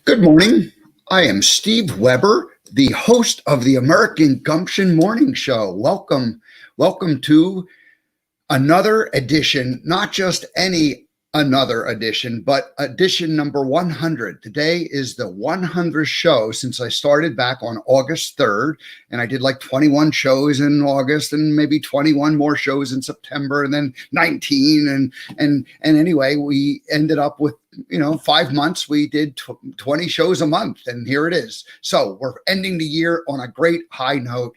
Good morning. I am Steve Weber, the host of the American Gumption Morning Show. Welcome to another edition, not just any another edition, but edition number 100. Today is the 100th show since I started back on August 3rd, and I did like 21 shows in August and maybe 21 more shows in September and then 19 and anyway, we ended up with 5 months. We did 20 shows a month, and here it is. So we're ending the year on a great high note.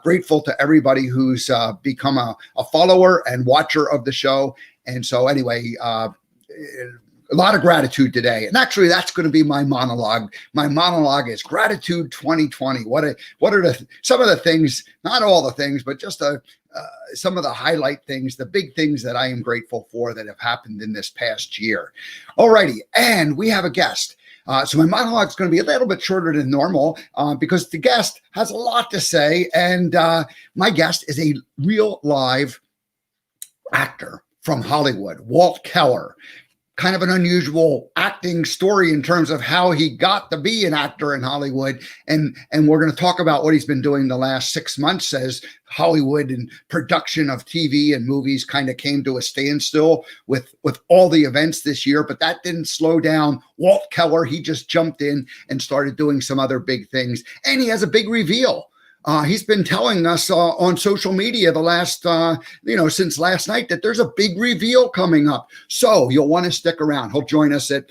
Grateful to everybody who's become a follower and watcher of the show. And so anyway, a lot of gratitude today. And actually, that's going to be my monologue. My monologue is Gratitude 2020. What are some of the things, not all the things, but just some of the highlight things, the big things that I am grateful for that have happened in this past year. Alrighty, and we have a guest. So my monologue is going to be a little bit shorter than normal because the guest has a lot to say. And my guest is a real live actor from Hollywood, Walt Keller. Kind of an unusual acting story in terms of how he got to be an actor in Hollywood. And we're going to talk about what he's been doing the last 6 months as Hollywood and production of TV and movies kind of came to a standstill with all the events this year. But that didn't slow down Walt Keller. He just jumped in and started doing some other big things. And he has a big reveal. He's been telling us on social media the last, since last night that there's a big reveal coming up. So you'll want to stick around. He'll join us at,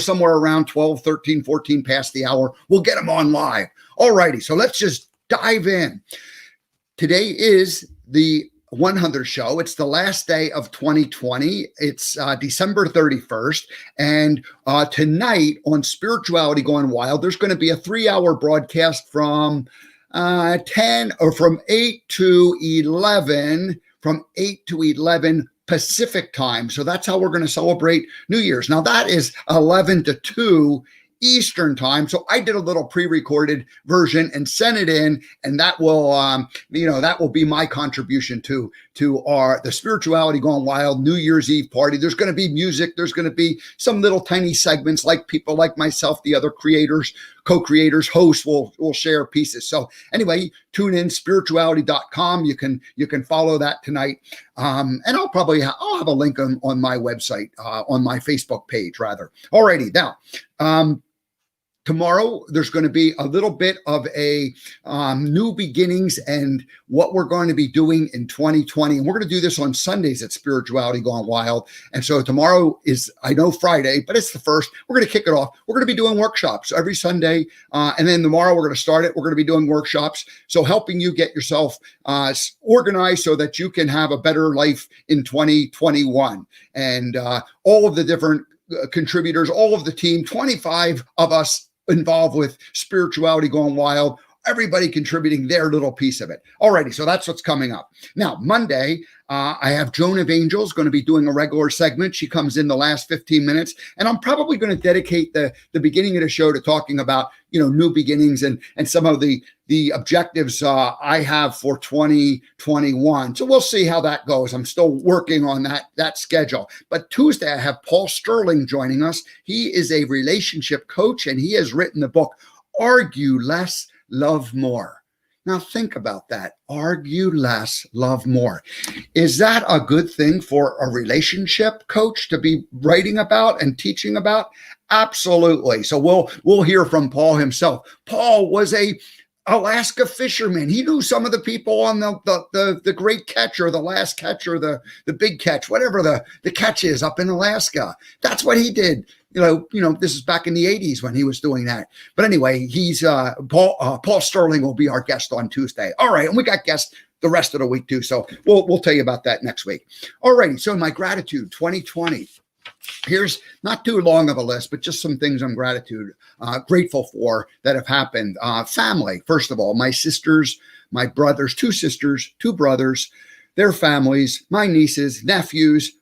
somewhere around 12, 13, 14 past the hour. We'll get him on live. All righty. So let's just dive in. Today is the 100th show. It's the last day of 2020. It's December 31st. And tonight on Spirituality Gone Wild, there's going to be a 3-hour broadcast from 10 or from 8 to 11, Pacific time. So that's how we're going to celebrate New Year's. Now that is 11 to 2 Eastern time. So I did a little pre-recorded version and sent it in, and that will, that will be my contribution to the Spirituality Gone Wild New Year's Eve party. There's going to be music. There's going to be some little tiny segments like people like myself, the other creators, co-creators, hosts will share pieces. So anyway, tune in spirituality.com. You can follow that tonight. And I'll have a link on my website, on my Facebook page rather. Alrighty. Now, tomorrow, there's going to be a little bit of a new beginnings and what we're going to be doing in 2020. And we're going to do this on Sundays at Spirituality Gone Wild. And so tomorrow is, I know Friday, but it's the first. We're going to kick it off. We're going to be doing workshops every Sunday. And then tomorrow, we're going to start it. We're going to be doing workshops. So helping you get yourself organized so that you can have a better life in 2021. And all of the different contributors, all of the team, 25 of us involved with Spirituality Gone Wild, everybody contributing their little piece of it. Alrighty, so that's what's coming up. Now, Monday, I have Joan of Angels going to be doing a regular segment. She comes in the last 15 minutes, and I'm probably going to dedicate the beginning of the show to talking about, new beginnings and some of the objectives I have for 2021. So we'll see how that goes. I'm still working on that schedule. But Tuesday, I have Paul Sterling joining us. He is a relationship coach, and he has written the book, Argue Less, Love More. Now think about that. Argue less, love more. Is that a good thing for a relationship coach to be writing about and teaching about? Absolutely. So we'll hear from Paul himself. Paul was a Alaska fisherman. He knew some of the people on the great catch or the last catch or the big catch, whatever the catch is up in Alaska. That's what he did. This is back in the 80s when he was doing that. But anyway, he's Paul Sterling will be our guest on Tuesday. All right, and we got guests the rest of the week too. So we'll tell you about that next week. All righty. So my gratitude 2020. Here's not too long of a list, but just some things I'm grateful for that have happened. Family, first of all, my sisters, my brothers, 2 sisters, 2 brothers, their families, my nieces, nephews,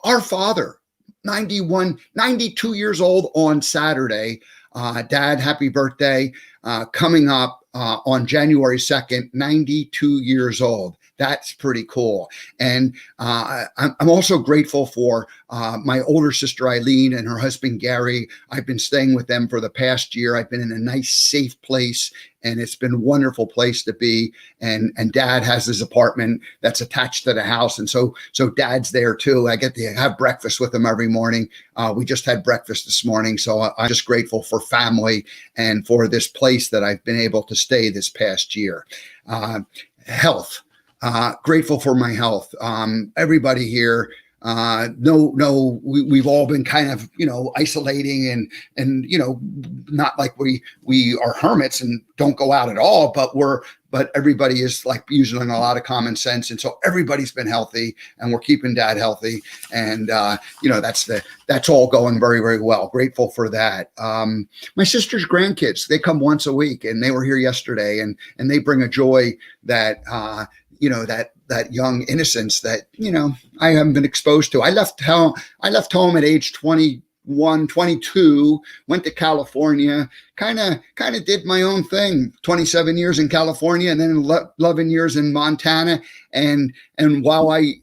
our father, 92 years old on Saturday. Dad, happy birthday. Coming up on January 2nd, 92 years old. that's pretty cool. And I'm also grateful for my older sister Eileen and her husband Gary. I've been staying with them for the past year. I've been in a nice, safe place, and it's been a wonderful place to be. And Dad has his apartment that's attached to the house, and so Dad's there too. I get to have breakfast with him every morning. We just had breakfast this morning, so I'm just grateful for family and for this place that I've been able to stay this past year. Health, grateful for my health. Everybody here. We've all been kind of, isolating and, not like we are hermits and don't go out at all, but everybody is like using a lot of common sense. And so everybody's been healthy, and we're keeping Dad healthy. And, that's all going very, very well. Grateful for that. My sister's grandkids, they come once a week, and they were here yesterday, and they bring a joy that, that young innocence that, I haven't been exposed to. I left home at age 21, 22, went to California, kind of did my own thing, 27 years in California and then 11 years in Montana. And while I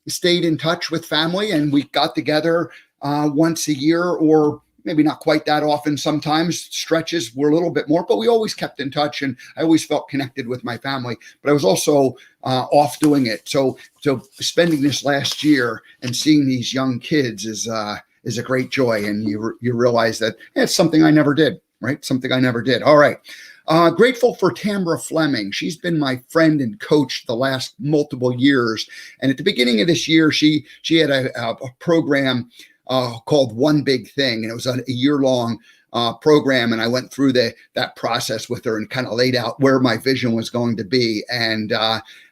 stayed in touch with family and we got together once a year, or maybe not quite that often, sometimes stretches were a little bit more, but we always kept in touch, and I always felt connected with my family. But I was also off doing it. So spending this last year and seeing these young kids is a great joy. And you realize that it's something I never did, right? Something I never did. All right. Grateful for Tamara Fleming. She's been my friend and coach the last multiple years. And at the beginning of this year, she had a program called One Big Thing. And it was a year-long program. And I went through that process with her and kind of laid out where my vision was going to be. And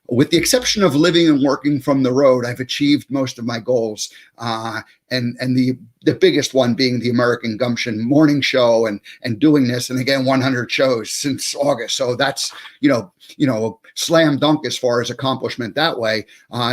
with the exception of living and working from the road, I've achieved most of my goals. And the biggest one being the American Gumption morning show and doing this. And again, 100 shows since August. So that's, slam dunk as far as accomplishment that way.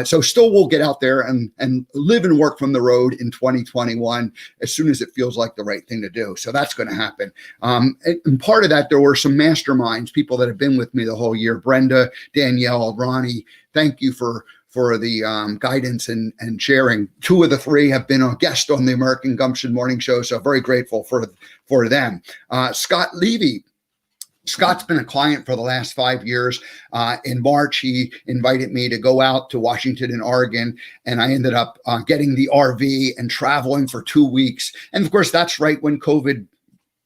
So still we'll get out there and live and work from the road in 2021 as soon as it feels like the right thing to do. So that's going to happen. And part of that, there were some masterminds, people that have been with me the whole year. Brenda, Danielle, Ronnie, thank you for the guidance and sharing. 2 of the 3 have been a guest on the American Gumption Morning Show, so very grateful for them. Scott Levy. Scott's been a client for the last 5 years. In March, he invited me to go out to Washington and Oregon, and I ended up getting the RV and traveling for 2 weeks. And of course, that's right when COVID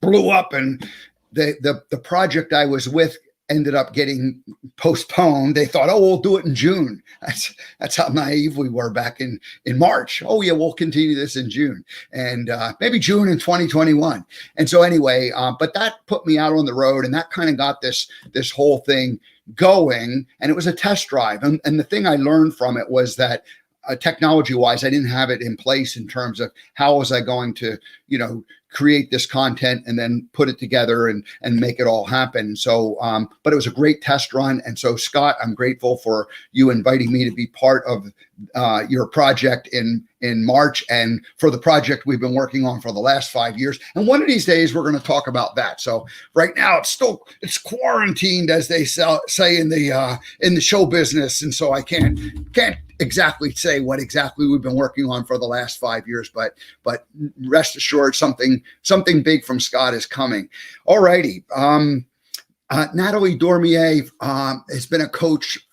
blew up, and the project I was with ended up getting postponed. They thought, we'll do it in June. That's how naive we were back in March. Oh yeah, we'll continue this in June, and maybe June in 2021. And so anyway, but that put me out on the road, and that kind of got this whole thing going. And it was a test drive. And the thing I learned from it was that technology-wise, I didn't have it in place in terms of how was I going to, create this content and then put it together and make it all happen. So, but it was a great test run. And so, Scott, I'm grateful for you inviting me to be part of your project in March, and for the project we've been working on for the last 5 years. And one of these days we're going to talk about that. So right now it's quarantined, as they say in the show business. And so I can't exactly say what exactly we've been working on for the last 5 years, but rest assured something big from Scott is coming. All righty. Natalie Dormier has been a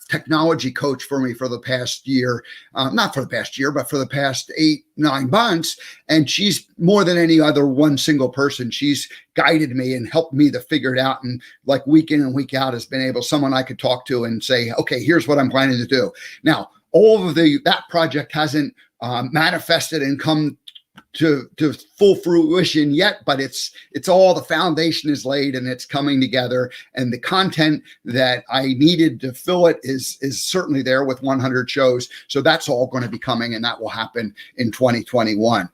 technology coach for me for the past year, not for the past year, but for the past 8-9 months. And she's more than any other one single person. She's guided me and helped me to figure it out. And like week in and week out has been someone I could talk to and say, okay, here's what I'm planning to do. Now, all of that project hasn't manifested and come to full fruition yet, but it's all, the foundation is laid and it's coming together, and the content that I needed to fill it is certainly there with 100 shows. So that's all going to be coming, and that will happen in 2021.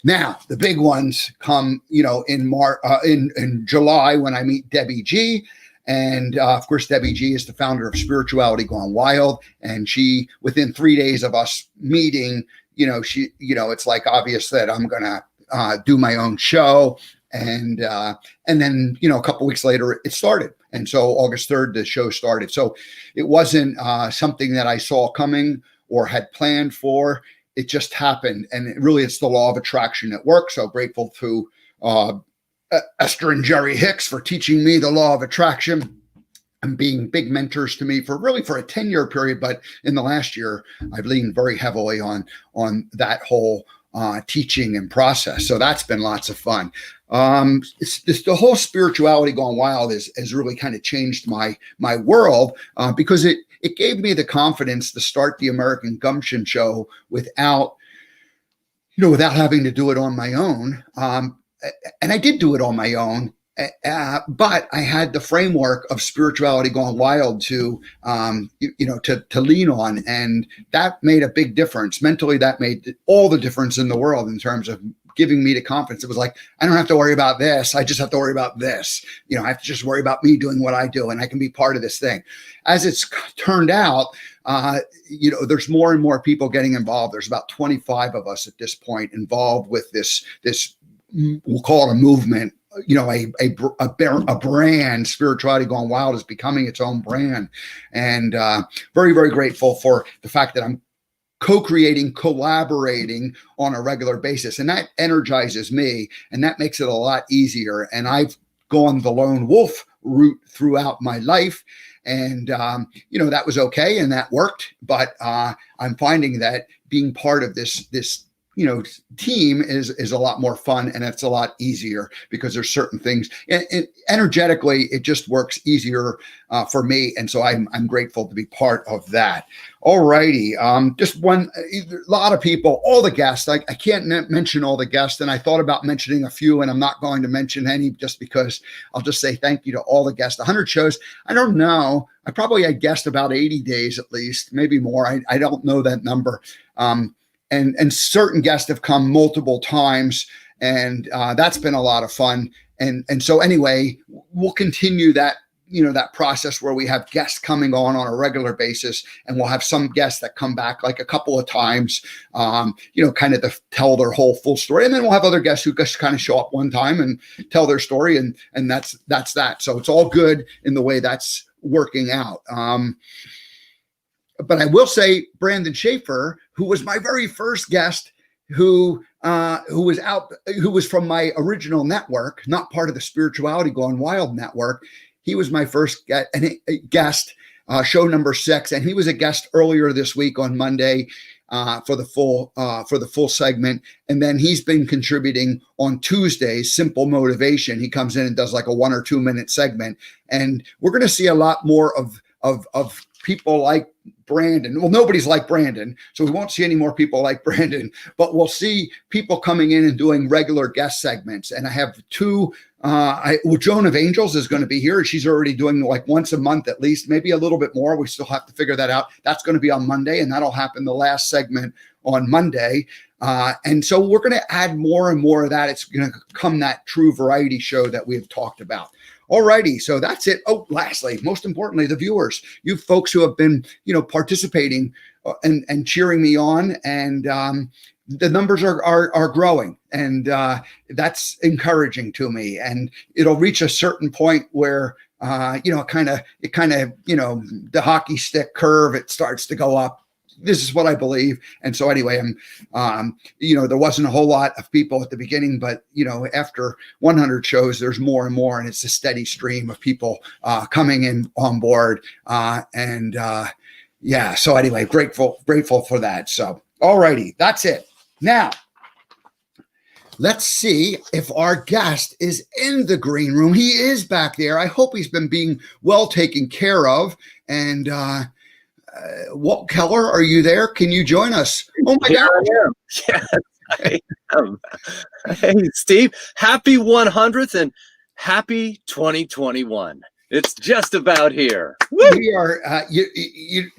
Now, the big ones come, in July when I meet Debbie G. And of course, Debbie G is the founder of Spirituality Gone Wild. And she, within 3 days of us meeting, it's like obvious that I'm going to do my own show. And then, a couple of weeks later, it started. And so August 3rd, the show started. So it wasn't something that I saw coming or had planned for. It just happened. And it's the law of attraction at work. So grateful to Esther and Jerry Hicks for teaching me the law of attraction and being big mentors to me for a 10-year period. But in the last year, I've leaned very heavily on that whole teaching and process. So that's been lots of fun. The whole spirituality gone wild has really kind of changed my world because it gave me the confidence to start the American Gumption show without having to do it on my own. And I did do it on my own. But I had the framework of spirituality gone wild to lean on, and that made a big difference. Mentally, that made all the difference in the world in terms of giving me the confidence. It was like, I don't have to worry about this. I just have to worry about this. I have to just worry about me doing what I do, and I can be part of this thing. As it's turned out, there's more and more people getting involved. There's about 25 of us at this point involved with this, we'll call it a movement. A brand. Spirituality Gone Wild is becoming its own brand, and very, very grateful for the fact that I'm co-creating, collaborating on a regular basis, and that energizes me, and that makes it a lot easier. And I've gone the lone wolf route throughout my life, and that was okay, and that worked. But I'm finding that being part of this team is a lot more fun, and it's a lot easier because there's certain things and energetically it just works easier for me. And so I'm grateful to be part of that. All righty. Just a lot of people, all the guests, I can't mention all the guests, and I thought about mentioning a few, and I'm not going to mention any just because I'll just say thank you to all the guests. 100 shows. I don't know. I probably had guests about 80 days at least, maybe more. I don't know that number. And certain guests have come multiple times, and that's been a lot of fun. And so anyway, we'll continue that, that process where we have guests coming on a regular basis, and we'll have some guests that come back like a couple of times, kind of to tell their whole full story. And then we'll have other guests who just kind of show up one time and tell their story. And that's that. So it's all good in the way that's working out. But I will say Brandon Schaefer, who was my very first guest, who was from my original network, not part of the Spirituality Gone Wild network. He was my first guest, show number 6, and he was a guest earlier this week on Monday for the full segment. And then he's been contributing on Tuesdays, Simple Motivation. He comes in and does like a 1 or 2 minute segment, and we're going to see a lot more of people like Brandon. Well, nobody's like Brandon, so we won't see any more people like Brandon, but we'll see people coming in and doing regular guest segments. And I have 2, Joan of Angels is going to be here. She's already doing like once a month at least, maybe a little bit more. We still have to figure that out. That's going to be on Monday, and that'll happen the last segment on Monday. And so we're going to add more and more of that. It's going to become that true variety show that we've talked about. All righty. So that's it. Oh, lastly, most importantly, the viewers, you folks who have been, participating and cheering me on, and the numbers are growing, and that's encouraging to me. And it'll reach a certain point where, the hockey stick curve, it starts to go up. This is what I believe. And so anyway, there wasn't a whole lot of people at the beginning, but, after 100 shows, there's more and more, and it's a steady stream of people coming in on board. So anyway, grateful for that. So, all righty, that's it. Now, let's see if our guest is in the green room. He is back there. I hope he's been being well taken care of. And, Walt Keller, are you there? Can you join us? Oh my God! Yes, I am. Hey, Steve, happy 100th and happy 2021. It's just about here. Woo! We are.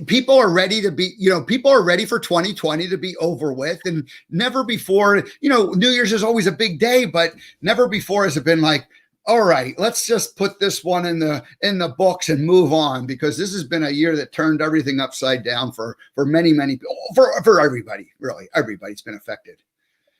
People are ready to be. People are ready for 2020 to be over with, and never before. New Year's is always a big day, but never before has it been like, all right, let's just put this one in the books and move on, because this has been a year that turned everything upside down for many people, for everybody, really. Everybody's been affected.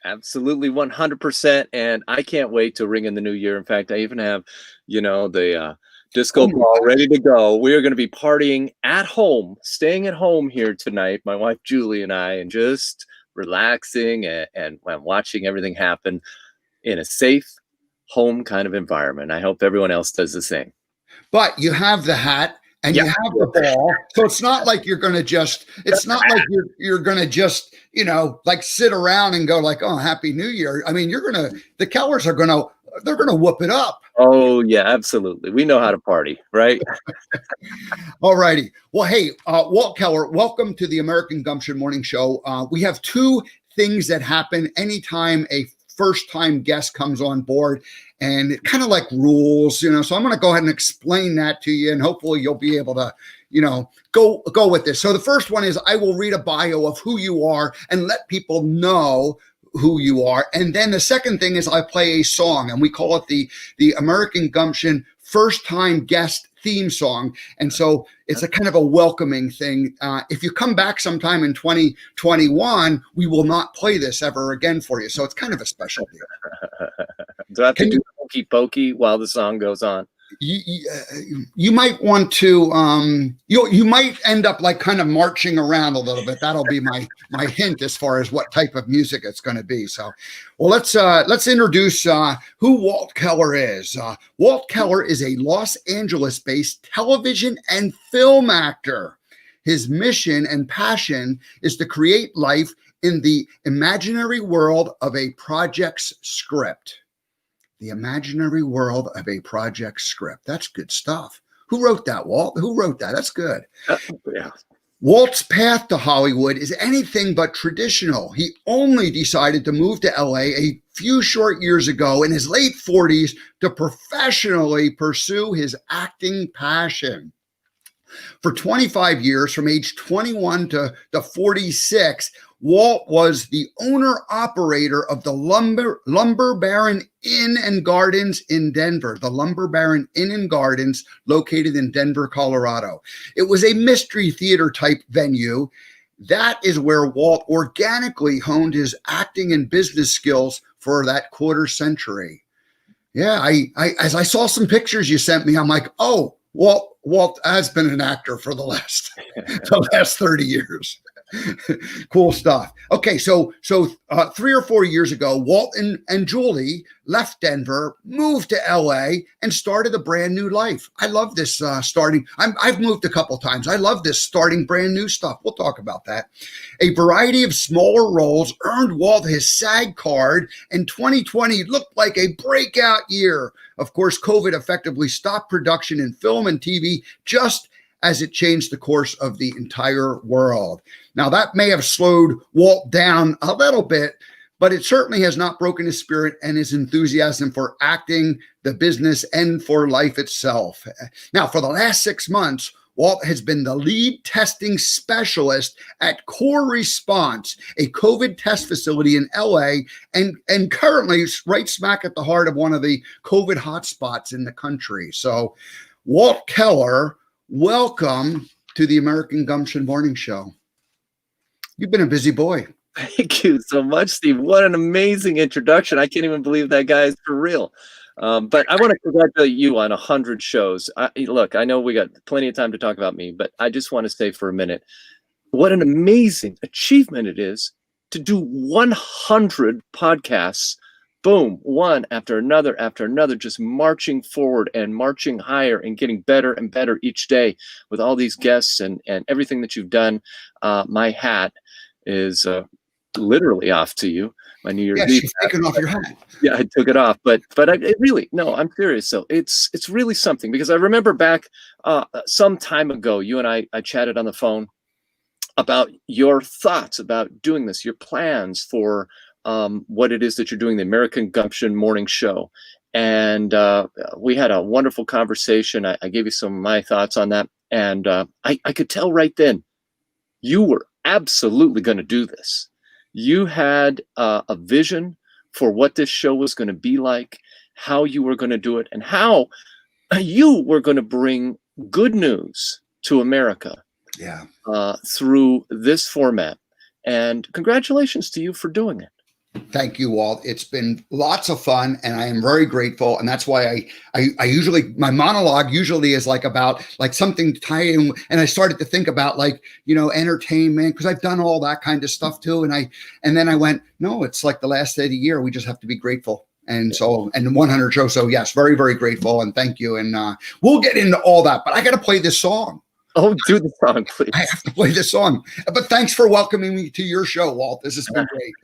Absolutely 100%. And I can't wait to ring in the new year. In fact, I even have, the disco Oh my ball gosh. ready to go. We are going to be partying at home, staying at home here tonight, my wife Julie and I, and just relaxing and watching everything happen in a safe home kind of environment. I hope everyone else does the same. But you have the hat and Yeah. you have the ball. So it's not like you're going to just, it's not like you're going to just, like sit around and go like, oh, Happy New Year. I mean, the Kellers they're going to whoop it up. Oh, yeah, absolutely. We know how to party, right? All righty. Well, hey, Walt Keller, welcome to the American Gumption Morning Show. We have two things that happen anytime a first-time guest comes on board, and it kind of like rules, so I'm going to go ahead and explain that to you, and hopefully you'll be able to, go with this. So the first one is I will read a bio of who you are and let people know who you are. And then the second thing is I play a song, and we call it the American Gumption first time guest theme song. And so it's a kind of a welcoming thing. If you come back sometime in 2021, we will not play this ever again for you. So it's kind of a special deal. Do I have to do hokey pokey while the song goes on? You might want to you might end up like kind of marching around a little bit. That'll be my hint as far as what type of music it's going to be. So, well, let's introduce who Walt Keller is. Walt Keller is a Los Angeles-based television and film actor. His mission and passion is to create life in the imaginary world of a project's script. The imaginary world of a project script. That's good stuff. Who wrote that, Walt? Who wrote that? That's good. Yeah. Walt's path to Hollywood is anything but traditional. He only decided to move to LA a few short years ago in his late 40s to professionally pursue his acting passion. For 25 years, from age 21 to 46, Walt was the owner-operator of the Lumber Baron Inn and Gardens in Denver, the Lumber Baron Inn and Gardens located in Denver, Colorado. It was a mystery theater type venue. That is where Walt organically honed his acting and business skills for that quarter century. Yeah, as I saw some pictures you sent me, I'm like, oh, Walt has been an actor for the last 30 years. Cool stuff. Okay, so 3 or 4 years ago, Walt and Julie left Denver, moved to LA, and started a brand new life. I love this starting. I've moved a couple times. I love this starting brand new stuff. We'll talk about that. A variety of smaller roles earned Walt his SAG card, and 2020 looked like a breakout year. Of course, COVID effectively stopped production in film and TV just as it changed the course of the entire world. Now, that may have slowed Walt down a little bit, but it certainly has not broken his spirit and his enthusiasm for acting, the business, and for life itself. Now, for the last 6 months, Walt has been the lead testing specialist at Core Response, a COVID test facility in LA, and currently right smack at the heart of one of the COVID hotspots in the country. So, Walt Keller, welcome to the American Gumption Morning Show. You've been a busy boy. Thank you so much, Steve. What an amazing introduction. I can't even believe that guy is for real. But I want to congratulate you on 100 shows. Look, I know we got plenty of time to talk about me, but I just want to say for a minute, what an amazing achievement it is to do 100 podcasts. Boom, one after another, just marching forward and marching higher and getting better and better each day with all these guests and everything that you've done. My hat is literally off to you. My New Year's Eve. She's taken off your hat. Yeah, I took it off, but I'm serious. So it's really something, because I remember back some time ago, you and I chatted on the phone about your thoughts about doing this, your plans for what it is that you're doing, the American Gumption Morning Show. And we had a wonderful conversation. I gave you some of my thoughts on that. And I could tell right then, you were absolutely going to do this. You had a vision for what this show was going to be like, how you were going to do it, and how you were going to bring good news to America through this format. And congratulations to you for doing it. Thank you, Walt. It's been lots of fun, and I am very grateful. And that's why I usually, my monologue usually is like about like something tying. And I started to think about like, entertainment, because I've done all that kind of stuff too. And then I went, no, it's like the last day of the year. We just have to be grateful. And so, and 100 shows. So yes, very, very grateful. And thank you. And we'll get into all that, but I got to play this song. Oh, do the song, please. I have to play this song. But thanks for welcoming me to your show, Walt. This has been great.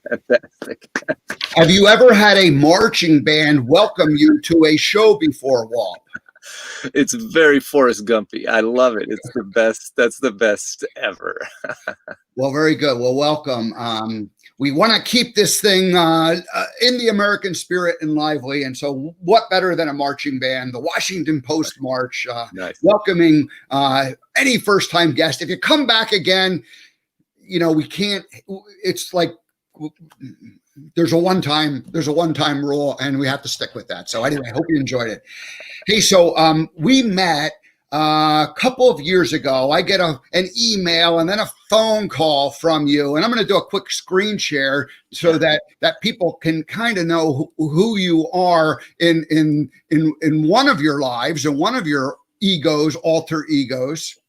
Fantastic. Have you ever had a marching band welcome you to a show before, Walt? It's very Forrest Gumpy. I love it. It's the best. That's the best ever. Well, very good. Well, welcome. We want to keep this thing in the American spirit and lively. And so what better than a marching band, the Washington Post March, Nice. welcoming any first-time guest. If you come back again, we can't, it's like, there's a one-time rule, and we have to stick with that. So anyway, I hope you enjoyed it. Hey, so we met a couple of years ago. I get an email and then a phone call from you, and I'm going to do a quick screen share so that people can kind of know who you are in one of your lives and one of your alter egos.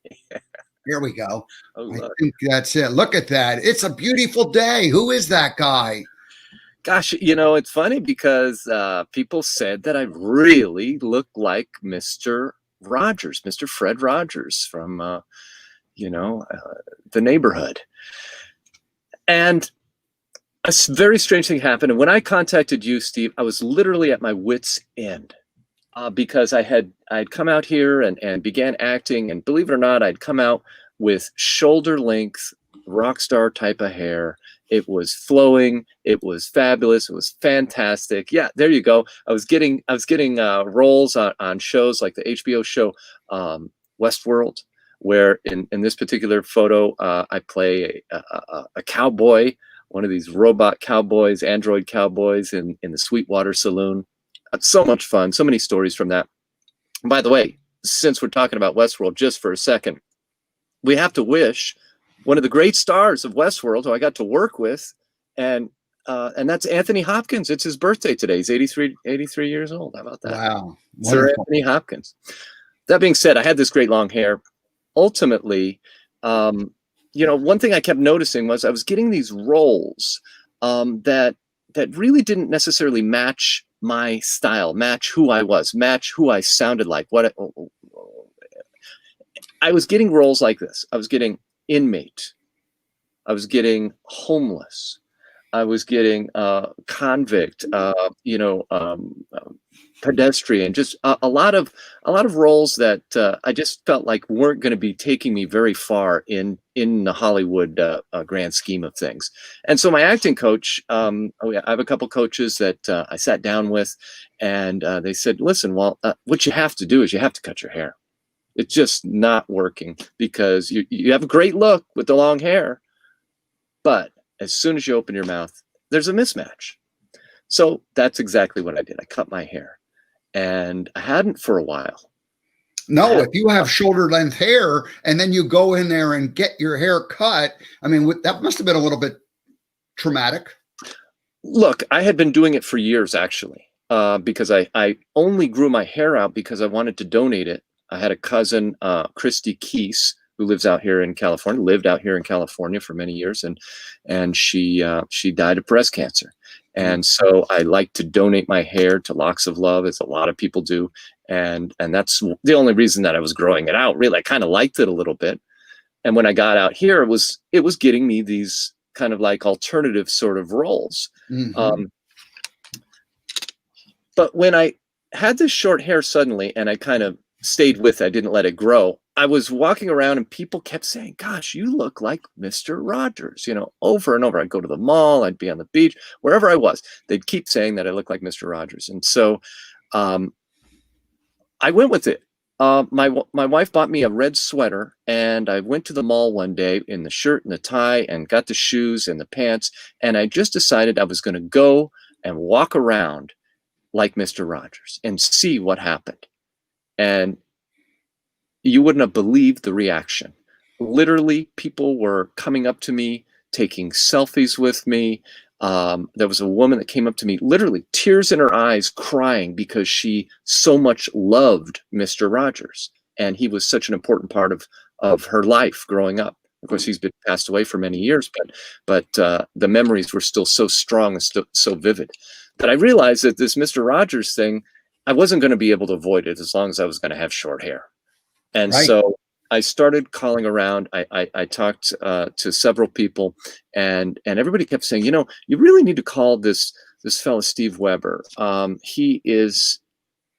Here we go. Oh, I think that's it. Look at that. It's a beautiful day. Who is that guy? gosh, it's funny because people said that I really look like Mr. Rogers, Mr. Fred Rogers from, the Neighborhood. And a very strange thing happened. And when I contacted you, Steve, I was literally at my wit's end because I'd come out here and began acting. And believe it or not, I'd come out with shoulder length rock star type of hair. It was flowing. It was fabulous. It was fantastic. Yeah, there you go. I was getting roles on shows like the HBO show Westworld, where in this particular photo I play a cowboy, one of these robot cowboys, android cowboys in the Sweetwater Saloon. So much fun. So many stories from that. And by the way, since we're talking about Westworld just for a second, we have to wish one of the great stars of Westworld, who I got to work with, and that's Anthony Hopkins. It's his birthday today. He's 83 years old. How about that? Wow. Sir Anthony Hopkins. That being said, I had this great long hair. Ultimately, one thing I kept noticing was I was getting these roles that really didn't necessarily match my style, match who I was, match who I sounded like. I was getting roles like this. I was getting inmate. I was getting homeless. I was getting convict. Pedestrian. Just a lot of roles that I just felt like weren't going to be taking me very far in the Hollywood grand scheme of things. And so my acting coach, I have a couple coaches that I sat down with, and they said, "Listen, Walt, what you have to do is you have to cut your hair. It's just not working because you have a great look with the long hair, but as soon as you open your mouth, there's a mismatch." So that's exactly what I did. I cut my hair, and I hadn't for a while. No, if you have shoulder length hair and then you go in there and get your hair cut, I mean, that must have been a little bit traumatic. Look, I had been doing it for years, actually, because I only grew my hair out because I wanted to donate it. I had a cousin, Christy Keese, who lives out here in California, lived out here in California for many years, and she died of breast cancer. And so I like to donate my hair to Locks of Love, as a lot of people do. And that's the only reason that I was growing it out. Really, I kind of liked it a little bit. And when I got out here, it was getting me these kind of like alternative sort of roles. But when I had this short hair suddenly, and I kind of stayed with it, I didn't let it grow, I was walking around and people kept saying, gosh, you look like Mr. Rogers, over and over. I'd go to the mall, I'd be on the beach, wherever I was. They'd keep saying that I look like Mr. Rogers. And so I went with it. My wife bought me a red sweater, and I went to the mall one day in the shirt and the tie and got the shoes and the pants. And I just decided I was going to go and walk around like Mr. Rogers and see what happened. And you wouldn't have believed the reaction. Literally, people were coming up to me, taking selfies with me. There was a woman that came up to me, literally tears in her eyes, crying because she so much loved Mr. Rogers. And he was such an important part of her life growing up. Of course, he's been passed away for many years, but the memories were still so strong and so vivid that I realized that this Mr. Rogers thing, I wasn't going to be able to avoid it as long as I was going to have short hair. And so I started calling around. I talked to several people, and everybody kept saying, you really need to call this fellow Steve Weber. He is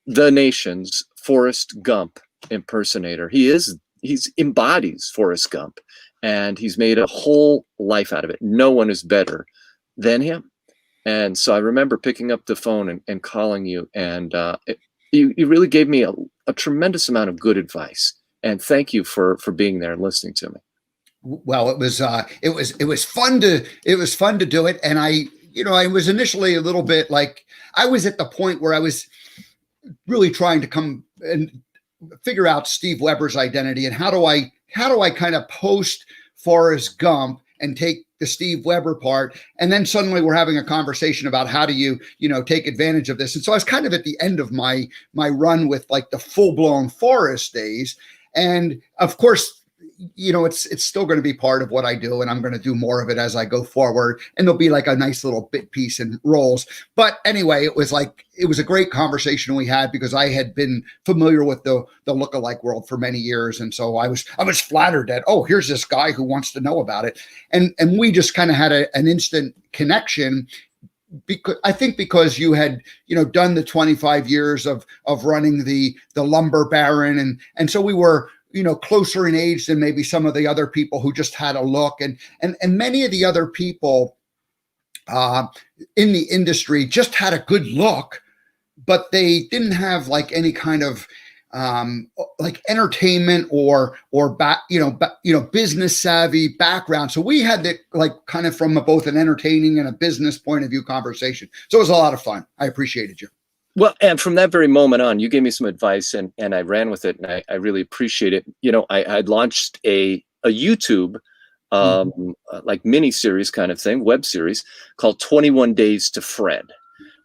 the nation's Forrest Gump impersonator. He's embodies Forrest Gump, and he's made a whole life out of it. No one is better than him. And so I remember picking up the phone and calling you, and you really gave me a tremendous amount of good advice. And thank you for being there and listening to me. Well, it was fun to do it. And I was initially a little bit like, I was at the point where I was really trying to come and figure out Steve Weber's identity, and how do I kind of post Forrest Gump and take the Steve Weber part. And then suddenly we're having a conversation about how do you take advantage of this. And so I was kind of at the end of my run with like the full blown Forrest days. And of course, it's still going to be part of what I do, and I'm going to do more of it as I go forward. And there'll be like a nice little bit piece and rolls. But anyway, it was a great conversation we had, because I had been familiar with the lookalike world for many years, and so I was flattered that, oh, here's this guy who wants to know about it, and we just kind of had an instant connection. Because you had done the 25 years of running the lumber baron, and so we were closer in age than maybe some of the other people who just had a look, and many of the other people in the industry just had a good look, but they didn't have like any kind of like entertainment or business savvy background. So we had the like kind of from both an entertaining and a business point of view conversation. So it was a lot of fun. I appreciated you. Well, and from that very moment on, you gave me some advice, and I ran with it, and I really appreciate it. I'd launched a YouTube like mini series kind of thing, web series called 21 Days to Fred,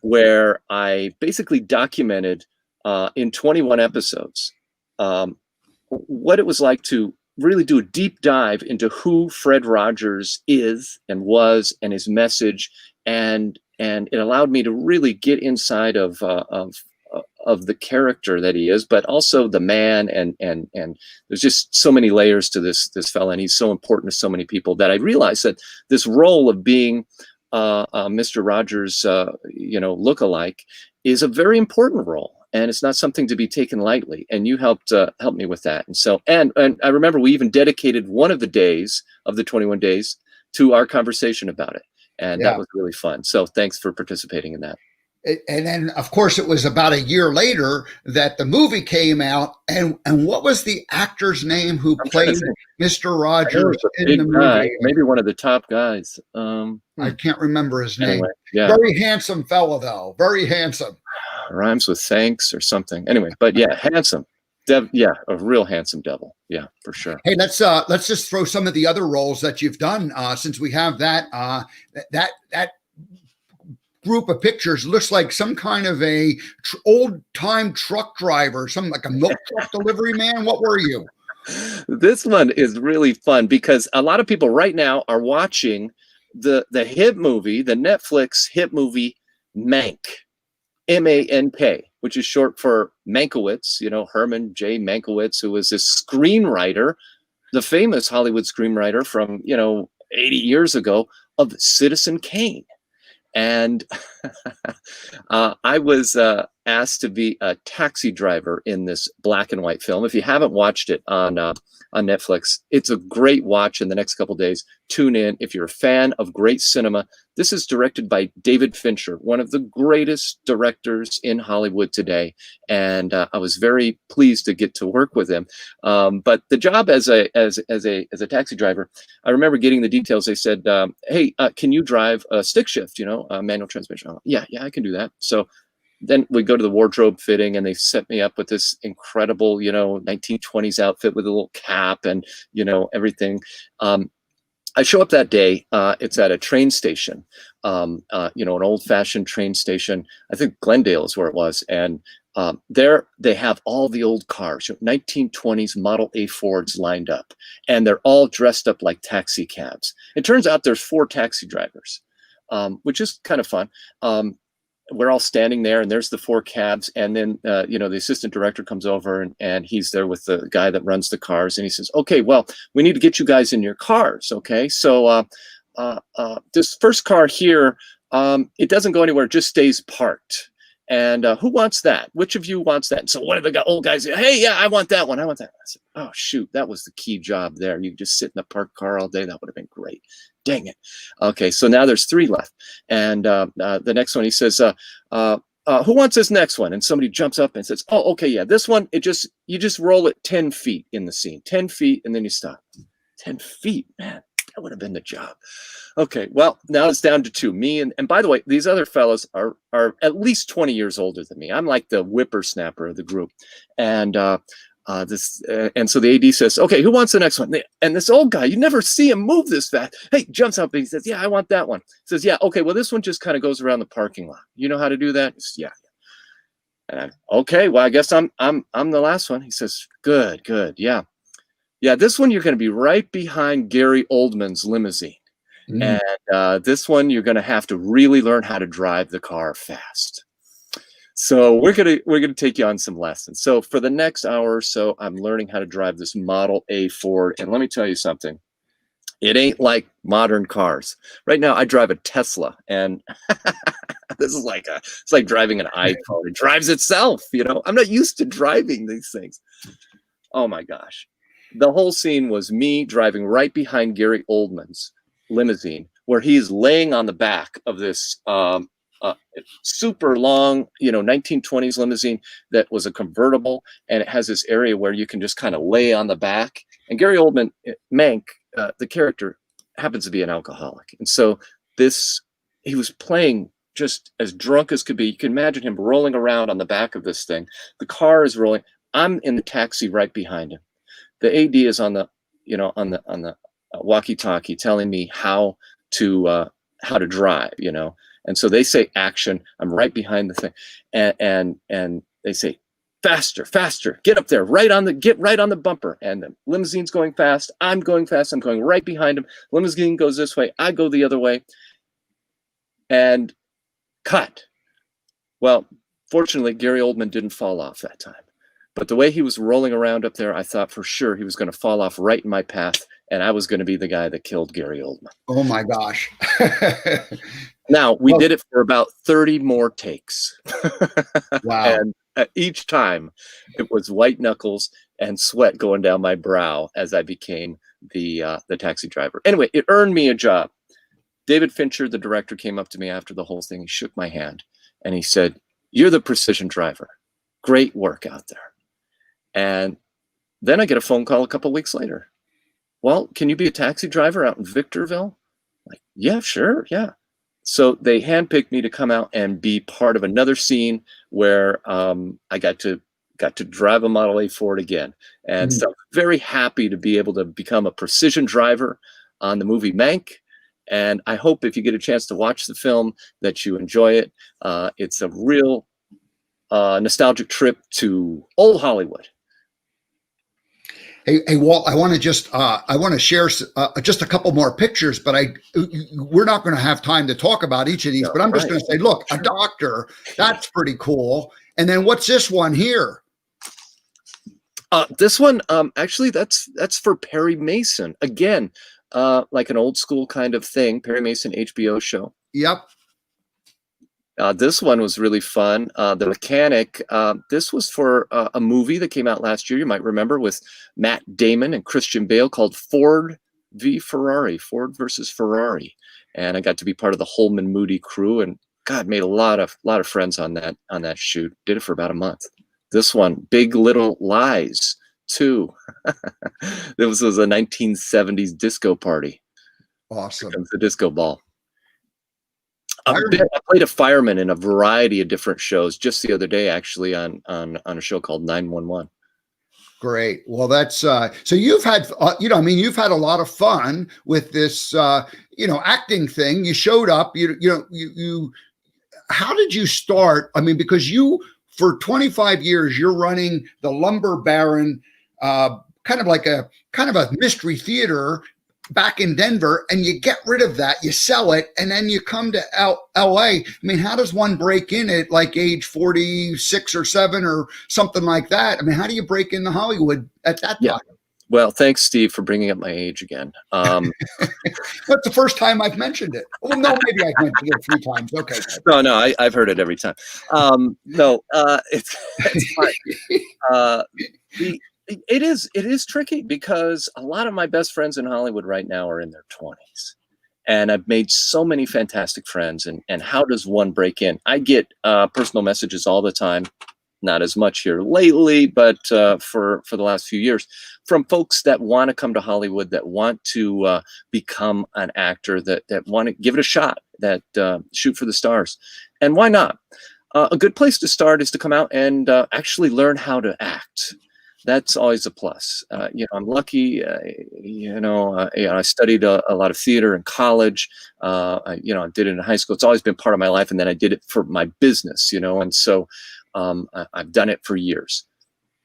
where I basically documented in 21 episodes what it was like to really do a deep dive into who Fred Rogers is and was, and his message, and it allowed me to really get inside of the character that he is, but also the man, and there's just so many layers to this fella, and he's so important to so many people that I realized that this role of being Mr. Rogers, lookalike, is a very important role. And it's not something to be taken lightly. And you helped me with that. And so, and I remember we even dedicated one of the days of the 21 days to our conversation about it. And that was really fun. So thanks for participating in that. And then, of course, it was about a year later that the movie came out. And what was the actor's name who played Mr. Rogers in the movie? Maybe one of the top guys. I can't remember his name. Anyway, yeah. Very handsome fellow, though. Very handsome. Rhymes with thanks or something. Anyway, but yeah, handsome. A real handsome devil. Yeah, for sure. Hey, let's just throw some of the other roles that you've done since we have that group of pictures. Looks like some kind of a old time truck driver, something like a milk truck delivery man. What were you? This one is really fun because a lot of people right now are watching the hit movie, the Netflix hit movie Mank, Mank, which is short for Mankiewicz, Herman J. Mankiewicz, who was this screenwriter, the famous Hollywood screenwriter from, 80 years ago of Citizen Kane. And I was asked to be a taxi driver in this black and white film. If you haven't watched it on Netflix, it's a great watch in the next couple of days. Tune in if you're a fan of great cinema. This is directed by David Fincher, one of the greatest directors in Hollywood today, and I was very pleased to get to work with him. But the job as a taxi driver, I remember getting the details. They said, "Hey, can you drive a stick shift? Manual transmission." Yeah, I can do that. So then we go to the wardrobe fitting, and they set me up with this incredible, 1920s outfit with a little cap and, everything. I show up that day. It's at a train station, an old-fashioned train station. I think Glendale is where it was. And there they have all the old cars, 1920s Model A Fords lined up, and they're all dressed up like taxi cabs. It turns out there's 4 taxi drivers, which is kind of fun. We're all standing there, and there's the 4 cabs. And then, the assistant director comes over, and he's there with the guy that runs the cars. And he says, "Okay, well, we need to get you guys in your cars. Okay. So this first car here, it doesn't go anywhere. It just stays parked. And who wants that? Which of you wants that?" And so one of the old guys said, "Hey, yeah, I want that one. I want that." I said, "Oh, shoot. That was the key job there. You just sit in a parked car all day. That would have been great. Dang it." Okay, so now there's 3 left. And the next one, he says, "Who wants this next one?" And somebody jumps up and says, "Oh, okay, yeah, this one, you just roll it 10 feet in the scene, 10 feet, and then you stop." 10 feet, man, that would have been the job. Okay, well, now it's down to 2, me and by the way, these other fellows are at least 20 years older than me. I'm like the whippersnapper of the group. And and so the AD says, "Okay, who wants the next one?" And this old guy, you never see him move this fast. Hey, jumps up and he says, "Yeah, I want that one." He says, "Yeah, okay, well, this one just kind of goes around the parking lot. You know how to do that?" He says, "Yeah." And okay, well, I guess I'm the last one. He says, Good, yeah. Yeah, this one you're going to be right behind Gary Oldman's limousine. Mm. And this one you're going to have to really learn how to drive the car fast. So we're gonna take you on some lessons. So for the next hour or so, I'm learning how to drive this Model A Ford. And let me tell you something. It ain't like modern cars. Right now, I drive a Tesla, and this is it's like driving an iPhone. It drives itself. I'm not used to driving these things. Oh my gosh. The whole scene was me driving right behind Gary Oldman's limousine, where he's laying on the back of this super long, 1920s limousine that was a convertible, and it has this area where you can just kind of lay on the back. And Gary Oldman, Mank, the character, happens to be an alcoholic, and so he was playing just as drunk as could be. You can imagine him rolling around on the back of this thing. The car is rolling. I'm in the taxi right behind him. The AD is on the walkie-talkie telling me how to drive, And so they say action. I'm right behind the thing, and they say faster, get up there, get right on the bumper. And the limousine's going fast. I'm going fast. I'm going right behind him. Limousine goes this way. I go the other way. And cut. Well, fortunately, Gary Oldman didn't fall off that time. But the way he was rolling around up there, I thought for sure he was going to fall off right in my path, and I was going to be the guy that killed Gary Oldman. Oh my gosh. Now, we did it for about 30 more takes. Wow. And each time it was white knuckles and sweat going down my brow as I became the taxi driver. Anyway, it earned me a job. David Fincher, the director, came up to me after the whole thing. He shook my hand and he said, "You're the precision driver. Great work out there." And then I get a phone call a couple weeks later. "Well, can you be a taxi driver out in Victorville?" I'm like, "Yeah, sure. Yeah." So they handpicked me to come out and be part of another scene where I got to drive a Model A Ford again. And so very happy to be able to become a precision driver on the movie Mank. And I hope if you get a chance to watch the film that you enjoy it. It's a real nostalgic trip to old Hollywood. Hey, Walt, I want to share just a couple more pictures, but we're not going to have time to talk about each of these. Yeah, But I'm just right. going to say, look, a doctor, that's pretty cool. And then what's this one here? This one, actually, that's for Perry Mason. Again, like an old school kind of thing. Perry Mason HBO show. Yep. This one was really fun. The Mechanic. This was for a movie that came out last year. You might remember, with Matt Damon and Christian Bale, called Ford v Ferrari. Ford versus Ferrari. And I got to be part of the Holman Moody crew, and God, made a lot of friends on that shoot. Did it for about a month. This one, Big Little Lies 2. This was a 1970s disco party. Awesome. The disco ball. I played a fireman in a variety of different shows just the other day, actually, on a show called 911. Great. Well, that's so you've had you've had a lot of fun with this acting thing. You showed up. You how did you start? I mean, because for 25 years you're running the Lumber Baron, kind of a mystery theater back in Denver, and you get rid of that, you sell it, and then you come to LA. I mean, how does one break in at like age 46 or 7 or something like that? I mean, how do you break into Hollywood at that time? Well, thanks, Steve, for bringing up my age again. That's the first time I've mentioned it. Well, no, maybe I've mentioned it a few times. Okay. No, I've heard it every time. It's fine. It is tricky, because a lot of my best friends in Hollywood right now are in their 20s, and I've made so many fantastic friends. And how does one break in? I get personal messages all the time, not as much here lately, but for the last few years, from folks that want to come to Hollywood, that want to become an actor, that want to give it a shot, that shoot for the stars. And why not? A good place to start is to come out and actually learn how to act. That's always a plus. I'm lucky. I studied a lot of theater in college. I did it in high school. It's always been part of my life, and then I did it for my business. And so I've done it for years.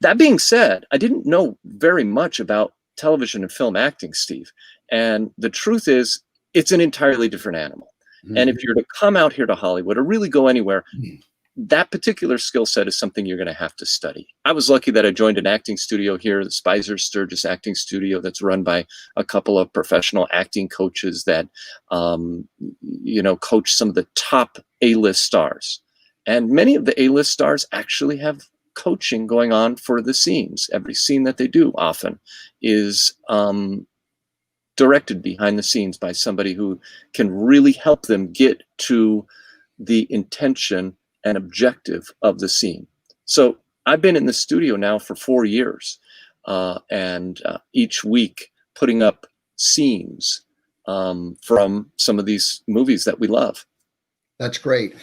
That being said, I didn't know very much about television and film acting, Steve. And the truth is, it's an entirely different animal. Mm-hmm. And if you're to come out here to Hollywood, or really go anywhere, that particular skill set is something you're going to have to study. I was lucky that I joined an acting studio here, the Spicer Sturgis Acting Studio, that's run by a couple of professional acting coaches that, coach some of the top A-list stars. And many of the A-list stars actually have coaching going on for the scenes. Every scene that they do often is directed behind the scenes by somebody who can really help them get to the intention and objective of the scene. So I've been in the studio now for 4 years, and each week putting up scenes from some of these movies that we love. That's great.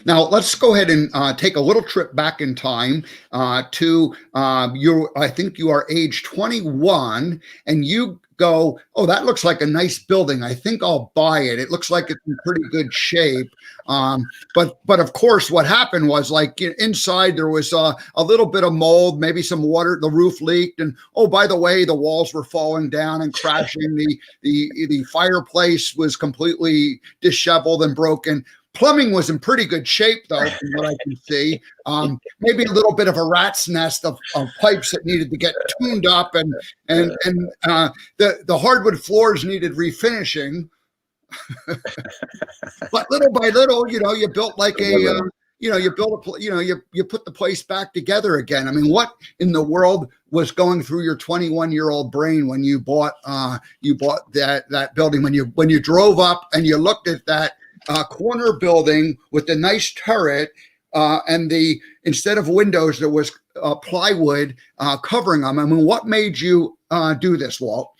Now let's go ahead and take a little trip back in time to I think you are age 21, and you go, oh, that looks like a nice building. I think I'll buy it. It looks like it's in pretty good shape. But of course, what happened was, like, inside there was a little bit of mold, maybe some water, the roof leaked, and oh, by the way, the walls were falling down and crashing. The fireplace was completely disheveled and broken. Plumbing was in pretty good shape, though, from what I can see. Maybe a little bit of a rat's nest of pipes that needed to get tuned up, and the hardwood floors needed refinishing. But little by little, you built like you put the place back together again. I mean, what in the world was going through your 21-year-old brain when you bought that building? When you drove up and you looked at that corner building with the nice turret, and instead of windows, there was plywood covering them. I mean, what made you do this, Walt?